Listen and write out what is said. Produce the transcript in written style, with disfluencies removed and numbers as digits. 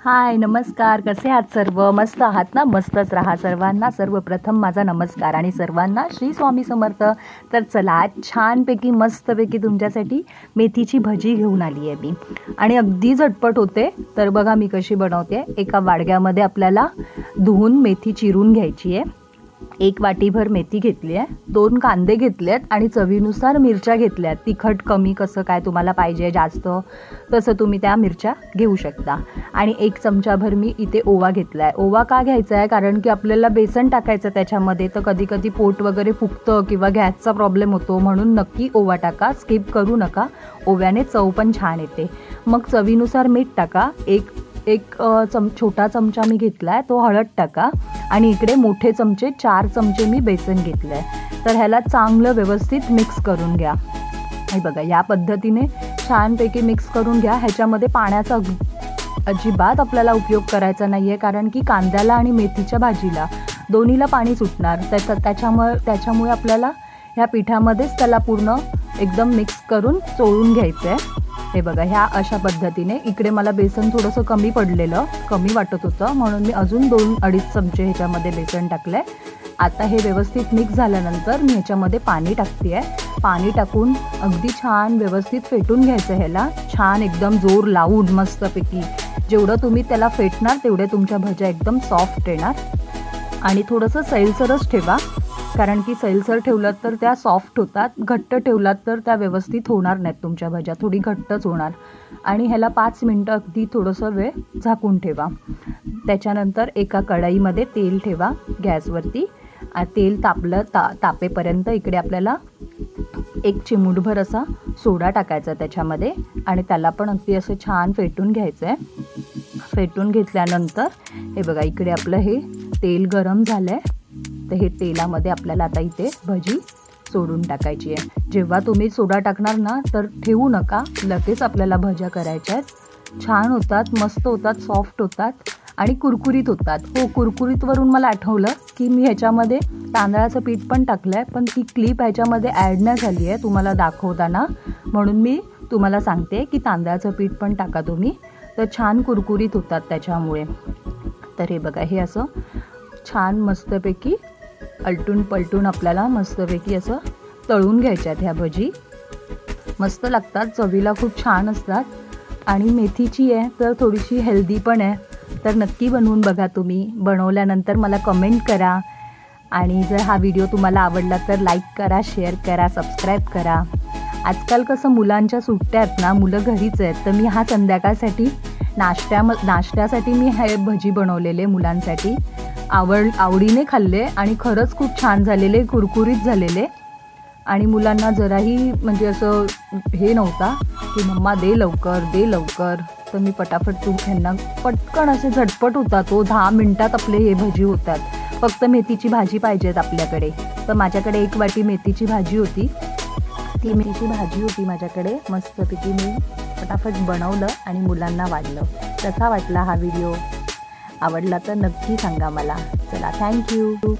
हाय, नमस्कार. कसे आहात सर्व? मस्त आहात ना? मस्तच राहा. सर्वांना सर्वप्रथम माझा नमस्कार आणि सर्वांना श्री स्वामी समर्थ. तर चला, आज छानपैकी मस्तपैकी तुमच्यासाठी मेथीची भजी घेऊन आली आहे मी आणि अगदी झटपट होते. तर बघा मी कशी बनवते. एका वाडग्यामध्ये आपल्याला धुवून मेथी चिरून घ्यायची आहे. 1 वाटीभर मेथी घेतली आहे, 2 कांदे घेतलेत आणि चवीनुसार मिरच्या घेतल्यात. तिखट कमी कसं काय तुम्हाला पाहिजे जास्त तसं तुम्ही त्या मिरच्या घेऊ शकता. आणि 1 चमचाभर मी इथे ओवा घेतला आहे. ओवा का घ्यायचा आहे? कारण की आपल्याला बेसन टाकायचं त्याच्यामध्ये, तर कधी कधी पोट वगैरे फुगतं किंवा गॅसचा प्रॉब्लेम होतो, म्हणून नक्की ओवा टाका, स्किप करू नका. ओव्याने चव पण छान येते. मग चवीनुसार मीठ टाका. एक छोटा चमचा मी घेतला आहे तो हळद टाका आणि इकडे मोठे चमचे 4 चमचे मी बेसन घेतलं आहे. तर ह्याला चांगलं व्यवस्थित मिक्स करून घ्या. हे बघा, या पद्धतीने छानपैकी मिक्स करून घ्या. ह्याच्यामध्ये पाण्याचा अजिबात आपल्याला उपयोग करायचा नाही आहे, कारण की कांद्याला आणि मेथीच्या भाजीला दोन्हीला पाणी सुटणार. त्याच्यामुळे आपल्याला ह्या पिठामध्येच त्याला पूर्ण एकदम मिक्स करून चोळून घ्यायचं आहे. हे बघा, ह्या अशा पद्धतीने. इकडे मला बेसन थोडंसं कमी वाटत होतं, म्हणून मी अजून 2-2.5 चमचे ह्याच्यामध्ये बेसन टाकलं आहे. आता हे व्यवस्थित मिक्स झाल्यानंतर मी ह्याच्यामध्ये पाणी टाकते आहे. पाणी टाकून अगदी छान व्यवस्थित फेटून घ्यायचं. ह्याला छान एकदम जोर लावून मस्तपैकी. जेवढं तुम्ही त्याला फेटणार तेवढे तुमच्या भज्या एकदम सॉफ्ट येणार. आणि थोडंसं सैलसरच ठेवा, कारण की सैलसर ठेवलं तर त्या सॉफ्ट होतात, घट्ट ठेवलात तर त्या व्यवस्थित होणार नाहीत तुमच्या भज्या, थोडी घट्टच होणार. आणि ह्याला 5 मिनटं अगदी थोडंसं वेळ झाकून ठेवा. त्याच्यानंतर एका कढईमध्ये तेल ठेवा गॅसवरती. तेल तापेपर्यंत इकडे आपल्याला 1 चिमूटभर असा सोडा टाकायचा त्याच्यामध्ये आणि त्याला पण अगदी असं छान फेटून घ्यायचं आहे. फेटून घेतल्यानंतर हे बघा, इकडे आपलं हे तेल गरम झालं आहे. तर हे तेलामध्ये आपल्याला आता इथे भजी सोडून टाकायची आहे. जेव्हा तुम्ही सोडा टाकणार ना, तर ठेवू नका, लगेच आपल्याला भज्या करायच्या आहेत. छान होतात, मस्त होतात, सॉफ्ट होतात आणि कुरकुरीत होतात. हो, कुरकुरीतवरून मला आठवलं की मी ह्याच्यामध्ये तांदळाचं पीठ पण टाकलं आहे, पण ती क्लिप ह्याच्यामध्ये ॲड नाही झाली आहे तुम्हाला दाखवताना, म्हणून मी तुम्हाला सांगते की तांदळाचं पीठ पण टाका तुम्ही, तर छान कुरकुरीत होतात त्याच्यामुळे. तर हे बघा, हे असं छान मस्तपैकी अलटून पलटून आपल्याला मस्तपैकी असं तळून घ्यायच्यात. ह्या भजी मस्त लागतात, चवीला खूप छान असतात आणि मेथीची आहे तर थोडीशी हेल्दी पण आहे. तर नक्की बनवून बघा तुम्ही. बनवल्यानंतर मला कमेंट करा आणि जर हा व्हिडिओ तुम्हाला आवडला तर लाईक करा, शेअर करा, सबस्क्राईब करा. आजकाल कसं मुलांच्या सुट्ट्या आहेत ना, मुलं घरीच आहेत, तर मी हा संध्याकाळसाठी नाश्त्यासाठी मी हे भजी बनवलेले मुलांसाठी. आवडीने खाल्ले आणि खरंच खूप छान झालेले, कुरकुरीत झालेले. आणि मुलांना जराही म्हणजे असं हे नव्हता की मम्मा दे लवकर. तर मी पटापट ह्यांना पटकन असे झटपट होतात. 10 मिनटात आपले हे भजी होतात. फक्त मेथीची भाजी पाहिजेत आपल्याकडे. तर माझ्याकडे 1 वाटी मेथीची भाजी होती. ती मेथीची भाजी होती माझ्याकडे. मस्तपैकी मी फटाफट बनवलं आणि मुलांना वाढलं. कसा वाटला हा व्हिडिओ? आवडला तर नक्की सांगा मला. चला, थँक्यू.